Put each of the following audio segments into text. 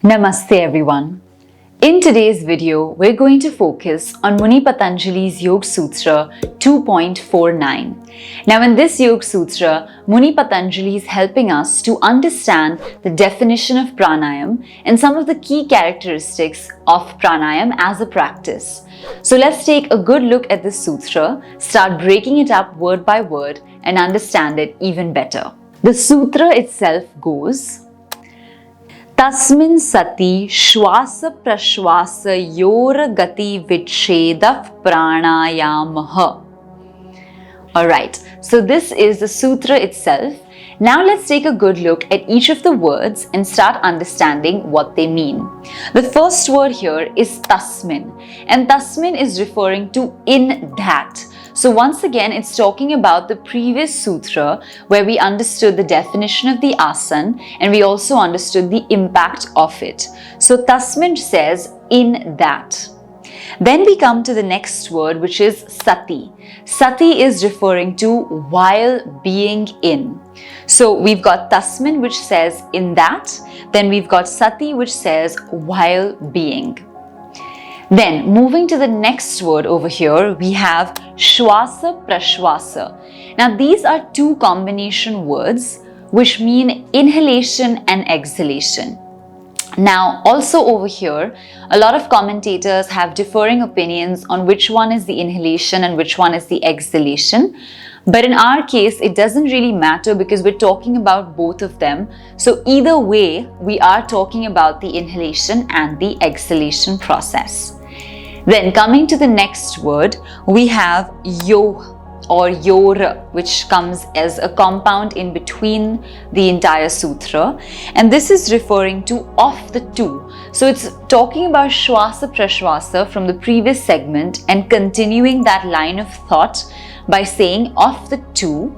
Namaste everyone. In today's video, we're going to focus on Muni Patanjali's Yoga Sutra 2.49. Now in this Yoga Sutra, Muni Patanjali is helping us to understand the definition of pranayam and some of the key characteristics of pranayam as a practice. So let's take a good look at this sutra, start breaking it up word by word and understand it even better. The sutra itself goes, Tasmin sati shwasa prashwasa yor gati vichedaf pranayamaha. Alright, so this is the sutra itself. Now let's take a good look at each of the words and start understanding what they mean. The first word here is tasmin, and tasmin is referring to in that. So once again, it's talking about the previous sutra where we understood the definition of the asana and we also understood the impact of it. So tasmin says in that. Then we come to the next word, which is sati. Sati is referring to while being in. So we've got tasmin, which says in that. Then we've got sati, which says while being. Then moving to the next word over here, we have shwasa prashwasa. Now these are two combination words which mean inhalation and exhalation. Now also over here, a lot of commentators have differing opinions on which one is the inhalation and which one is the exhalation. But in our case, it doesn't really matter because we're talking about both of them. So either way, we are talking about the inhalation and the exhalation process. Then coming to the next word, we have yo or yor, which comes as a compound in between the entire sutra. And this is referring to of the two. So it's talking about shwasa prashwasa from the previous segment and continuing that line of thought by saying of the two.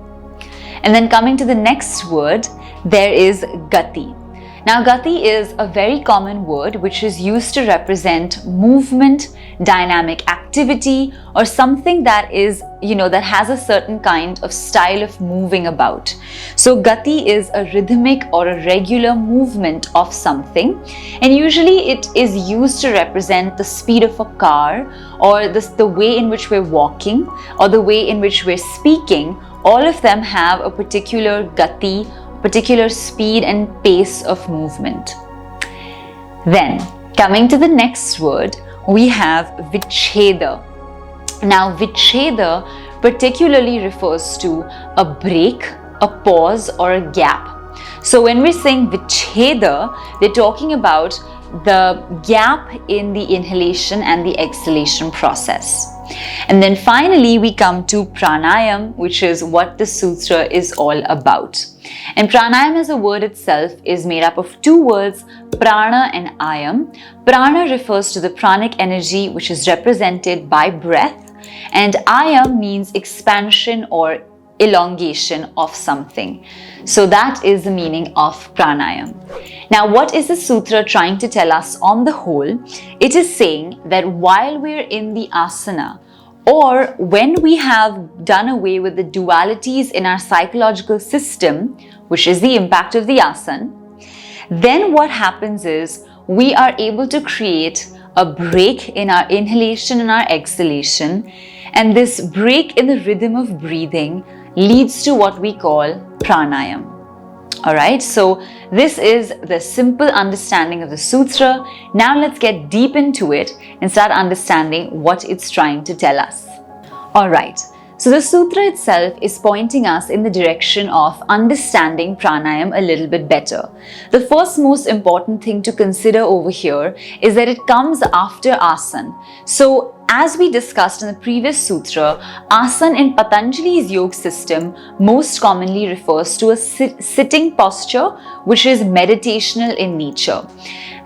And then coming to the next word, there is gati. Now gati is a very common word which is used to represent movement, dynamic activity, or something that is, that has a certain kind of style of moving about. So gati is a rhythmic or a regular movement of something, and usually it is used to represent the speed of a car or the way in which we're walking or the way in which we're speaking. All of them have a particular gati, particular speed and pace of movement. Then coming to the next word, we have vicheda. Now vicheda particularly refers to a break, a pause or a gap. So when we're saying vicheda, they're talking about the gap in the inhalation and the exhalation process. And then finally we come to pranayam, which is what the sutra is all about. And pranayam as a word itself is made up of two words, prana and ayam. Prana refers to the pranic energy which is represented by breath, and ayam means expansion or elongation of something. So that is the meaning of pranayam. Now what is the sutra trying to tell us on the whole? It is saying that while we're in the asana, or when we have done away with the dualities in our psychological system, which is the impact of the asana, then what happens is we are able to create a break in our inhalation and our exhalation, and this break in the rhythm of breathing leads to what we call pranayam. Alright, so this is the simple understanding of the sutra. Now let's get deep into it and start understanding what it's trying to tell us. Alright, so the sutra itself is pointing us in the direction of understanding pranayam a little bit better. The first most important thing to consider over here is that it comes after asana. So as we discussed in the previous sutra, asana in Patanjali's yoga system most commonly refers to a sitting posture which is meditational in nature.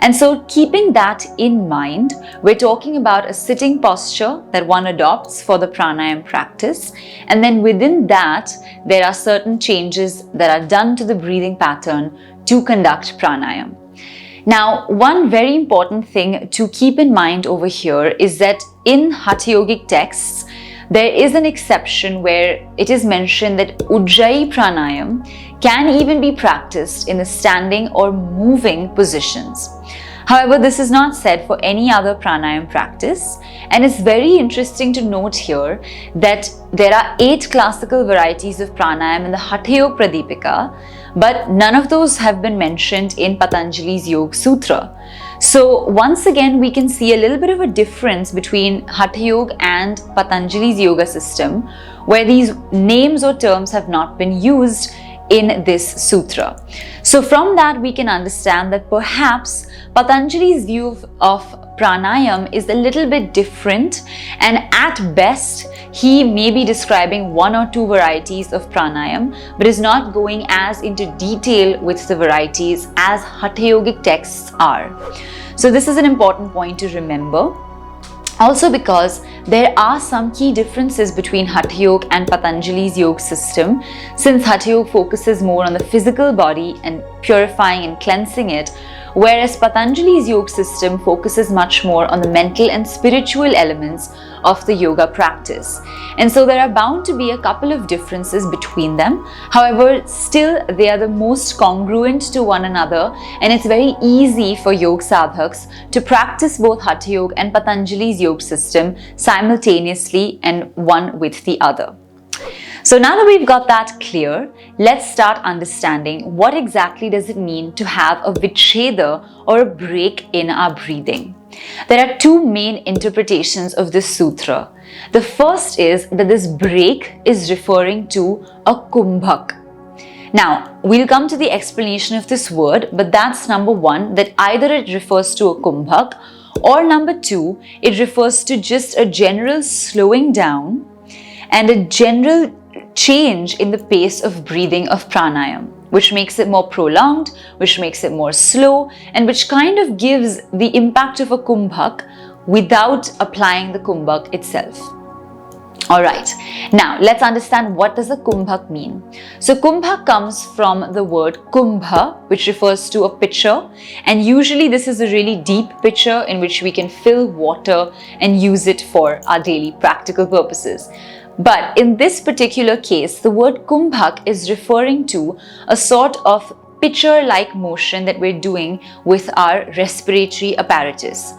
And so keeping that in mind, we're talking about a sitting posture that one adopts for the pranayam practice. And then within that, there are certain changes that are done to the breathing pattern to conduct pranayam. Now, one very important thing to keep in mind over here is that in Hatha yogic texts, there is an exception where it is mentioned that Ujjayi pranayam can even be practiced in the standing or moving positions. However, this is not said for any other pranayam practice, and it's very interesting to note here that there are 8 classical varieties of pranayam in the Hatha Yoga Pradipika, but none of those have been mentioned in Patanjali's Yoga Sutra. So once again, we can see a little bit of a difference between Hatha Yoga and Patanjali's yoga system, where these names or terms have not been used in this sutra. So from that, we can understand that perhaps Patanjali's view of pranayam is a little bit different, and at best he may be describing 1 or 2 varieties of pranayam, but is not going as into detail with the varieties as Hatha Yogic texts are. So this is an important point to remember. Also, because there are some key differences between Hatha Yoga and Patanjali's yoga system, since Hatha Yoga focuses more on the physical body and purifying and cleansing it, whereas Patanjali's yoga system focuses much more on the mental and spiritual elements of the yoga practice. And so there are bound to be a couple of differences between them. However, still they are the most congruent to one another, and it's very easy for yoga sadhaks to practice both Hatha Yoga and Patanjali's yoga system simultaneously and one with the other. So now that we've got that clear, let's start understanding what exactly does it mean to have a vicheda or a break in our breathing. There are 2 main interpretations of this sutra. The first is that this break is referring to a kumbhak. Now, we'll come to the explanation of this word, but that's number 1, that either it refers to a kumbhak, or number 2, it refers to just a general slowing down and a general change in the pace of breathing of pranayam, which makes it more prolonged, which makes it more slow, and which kind of gives the impact of a kumbhak without applying the kumbhak itself. Alright, now let's understand what does a kumbhak mean. So kumbhak comes from the word kumbha, which refers to a pitcher, and usually this is a really deep pitcher in which we can fill water and use it for our daily practical purposes. But in this particular case, the word kumbhak is referring to a sort of pitcher-like motion that we're doing with our respiratory apparatus.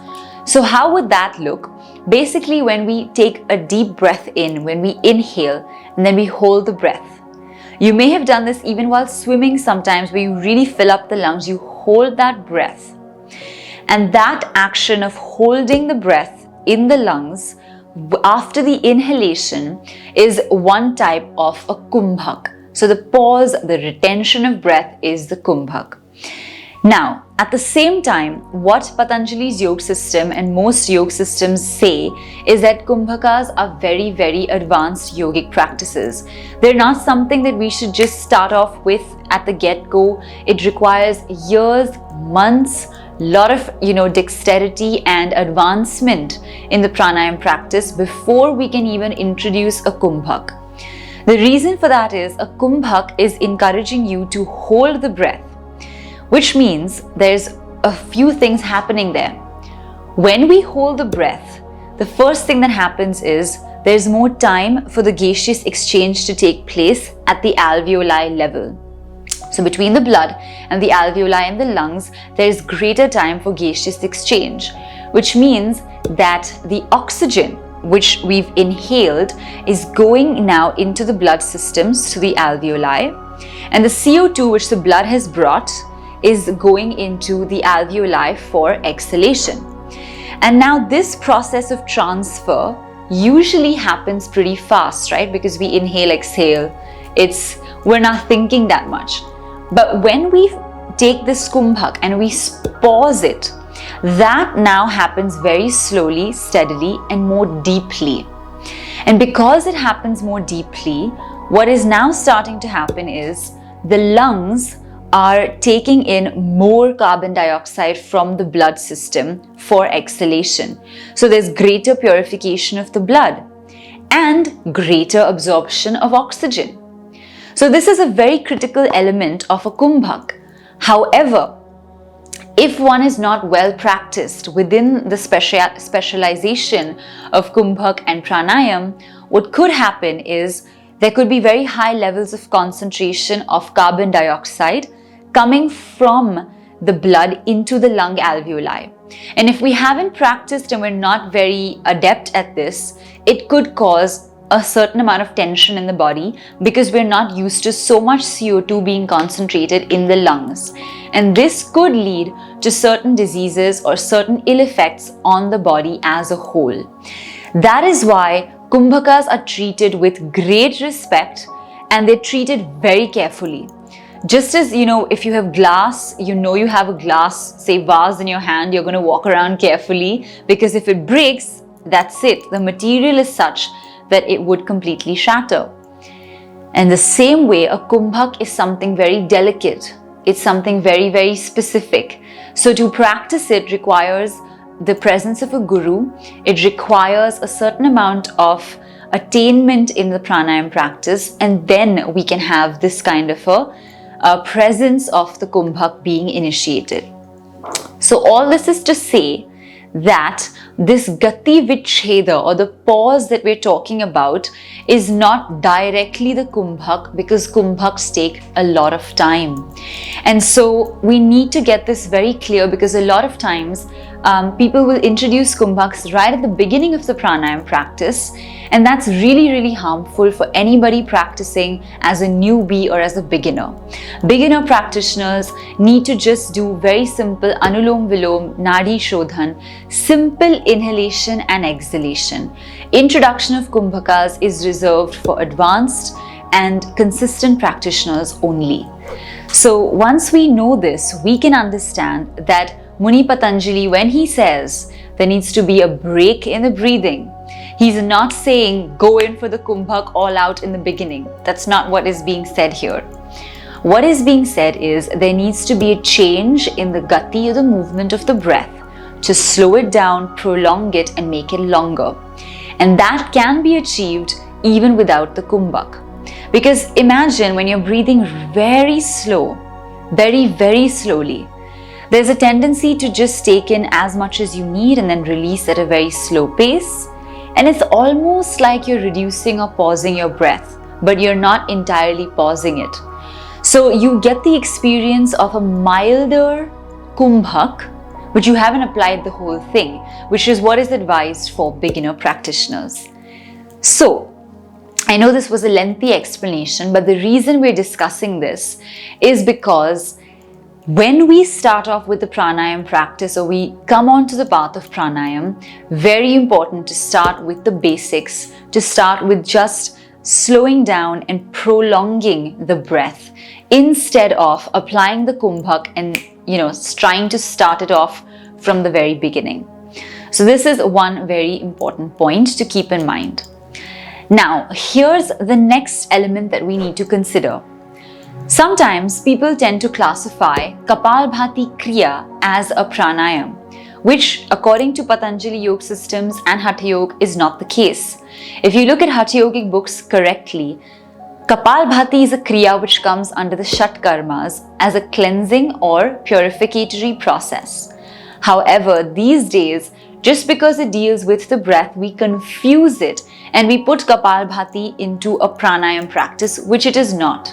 So how would that look? Basically, when we take a deep breath in, when we inhale, and then we hold the breath. You may have done this even while swimming sometimes, where you really fill up the lungs, you hold that breath. And that action of holding the breath in the lungs after the inhalation is one type of a kumbhak. So the pause, the retention of breath is the kumbhak. Now, at the same time, what Patanjali's yoga system and most yoga systems say is that kumbhakas are very, very advanced yogic practices. They're not something that we should just start off with at the get-go. It requires years, months, lot of dexterity and advancement in the pranayam practice before we can even introduce a kumbhak. The reason for that is a kumbhak is encouraging you to hold the breath, which means there's a few things happening there. When we hold the breath, the first thing that happens is there's more time for the gaseous exchange to take place at the alveoli level. So between the blood and the alveoli and the lungs, there is greater time for gaseous exchange, which means that the oxygen which we've inhaled is going now into the blood systems to the alveoli, and the CO2 which the blood has brought is going into the alveoli for exhalation. And now this process of transfer usually happens pretty fast, right? Because we inhale, exhale, we're not thinking that much. But when we take this kumbhak and we pause it, that now happens very slowly, steadily, and more deeply. And because it happens more deeply, what is now starting to happen is the lungs are taking in more carbon dioxide from the blood system for exhalation. So there's greater purification of the blood and greater absorption of oxygen. So this is a very critical element of a kumbhak. However, if one is not well practiced within the specialization of kumbhak and pranayam, what could happen is there could be very high levels of concentration of carbon dioxide coming from the blood into the lung alveoli. And if we haven't practiced and we're not very adept at this, it could cause a certain amount of tension in the body because we're not used to so much CO2 being concentrated in the lungs. And this could lead to certain diseases or certain ill effects on the body as a whole. That is why kumbhakas are treated with great respect and they're treated very carefully. Just as, if you have glass, you have a glass, say vase in your hand, you're going to walk around carefully because if it breaks, that's it. The material is such that it would completely shatter. And the same way, a kumbhak is something very delicate. It's something very, very specific. So to practice it requires the presence of a guru. It requires a certain amount of attainment in the pranayama practice, and then we can have this kind of a presence of the kumbhak being initiated. So all this is to say that this gati vichheda, or the pause that we're talking about, is not directly the kumbhak because kumbhaks take a lot of time. And so we need to get this very clear because a lot of times people will introduce kumbhaks right at the beginning of the pranayama practice, and that's really, really harmful for anybody practicing as a newbie or as a beginner. Beginner practitioners need to just do very simple anulom vilom, nadi shodhan, simple inhalation and exhalation. Introduction of kumbhakas is reserved for advanced and consistent practitioners only. So once we know this, we can understand that Muni Patanjali, when he says there needs to be a break in the breathing, he's not saying go in for the kumbhak all out in the beginning. That's not what is being said here. What is being said is there needs to be a change in the gati, or the movement of the breath, to slow it down, prolong it and make it longer. And that can be achieved even without the kumbhak. Because imagine when you're breathing very slow, very, very slowly, there's a tendency to just take in as much as you need and then release at a very slow pace. And it's almost like you're reducing or pausing your breath, but you're not entirely pausing it. So you get the experience of a milder kumbhak, but you haven't applied the whole thing, which is what is advised for beginner practitioners. So, I know this was a lengthy explanation, but the reason we're discussing this is because when we start off with the pranayama practice, or we come onto the path of pranayama, very important to start with the basics, to start with just slowing down and prolonging the breath instead of applying the kumbhak and trying to start it off from the very beginning. So this is one very important point to keep in mind. Now, here's the next element that we need to consider. Sometimes people tend to classify Kapalbhati Kriya as a pranayam, which according to Patanjali yoga systems and Hatha yoga is not the case. If you look at Hatha yogic books correctly, Kapalbhati is a kriya which comes under the Shat Karmas as a cleansing or purificatory process. However, these days, just because it deals with the breath, we confuse it and we put Kapalbhati into a pranayam practice, which it is not.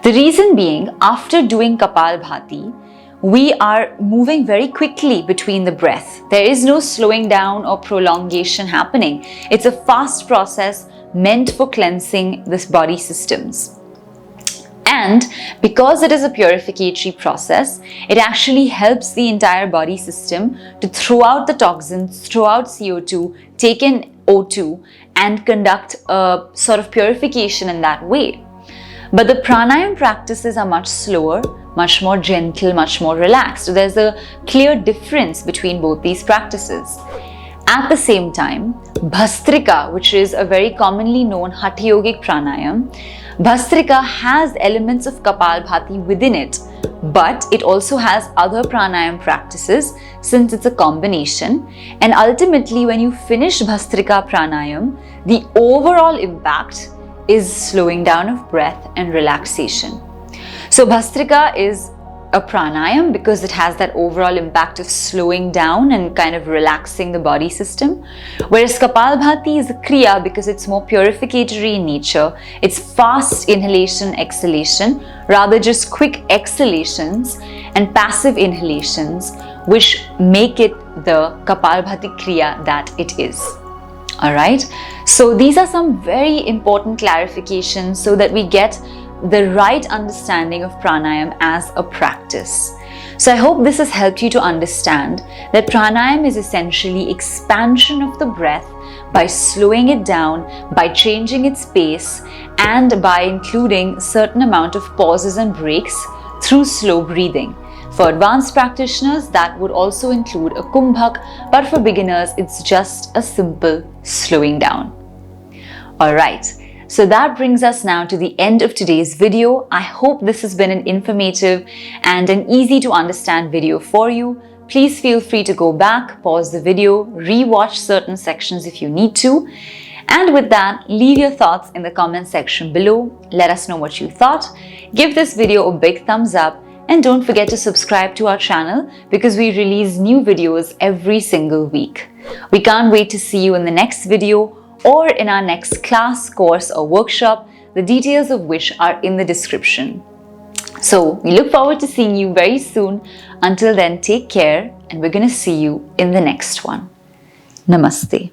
The reason being, after doing Kapalbhati, we are moving very quickly between the breath. There is no slowing down or prolongation happening. It's a fast process meant for cleansing this body systems. And because it is a purificatory process, it actually helps the entire body system to throw out the toxins, throw out CO2, take in O2 and conduct a sort of purification in that way. But the pranayama practices are much slower, much more gentle, much more relaxed. So there's a clear difference between both these practices. At the same time, Bhastrika, which is a very commonly known Hatha yogic pranayam, Bhastrika has elements of Kapalbhati within it, but it also has other pranayam practices since it's a combination. And ultimately, when you finish Bhastrika pranayam, the overall impact is slowing down of breath and relaxation. So Bhastrika is a pranayam because it has that overall impact of slowing down and kind of relaxing the body system. Whereas Kapalbhati is a kriya because it's more purificatory in nature. It's fast inhalation, exhalation, rather just quick exhalations and passive inhalations, which make it the Kapalbhati kriya that it is. Alright, so these are some very important clarifications so that we get the right understanding of pranayam as a practice. So I hope this has helped you to understand that pranayam is essentially expansion of the breath by slowing it down, by changing its pace, and by including a certain amount of pauses and breaks through slow breathing. For advanced practitioners, that would also include a kumbhak, but for beginners, it's just a simple slowing down. Alright, so that brings us now to the end of today's video. I hope this has been an informative and an easy to understand video for you. Please feel free to go back, pause the video, re-watch certain sections if you need to. And with that, leave your thoughts in the comment section below. Let us know what you thought. Give this video a big thumbs up. And don't forget to subscribe to our channel because we release new videos every single week. We can't wait to see you in the next video or in our next class, course or workshop, the details of which are in the description. So we look forward to seeing you very soon. Until then, take care and we're going to see you in the next one. Namaste.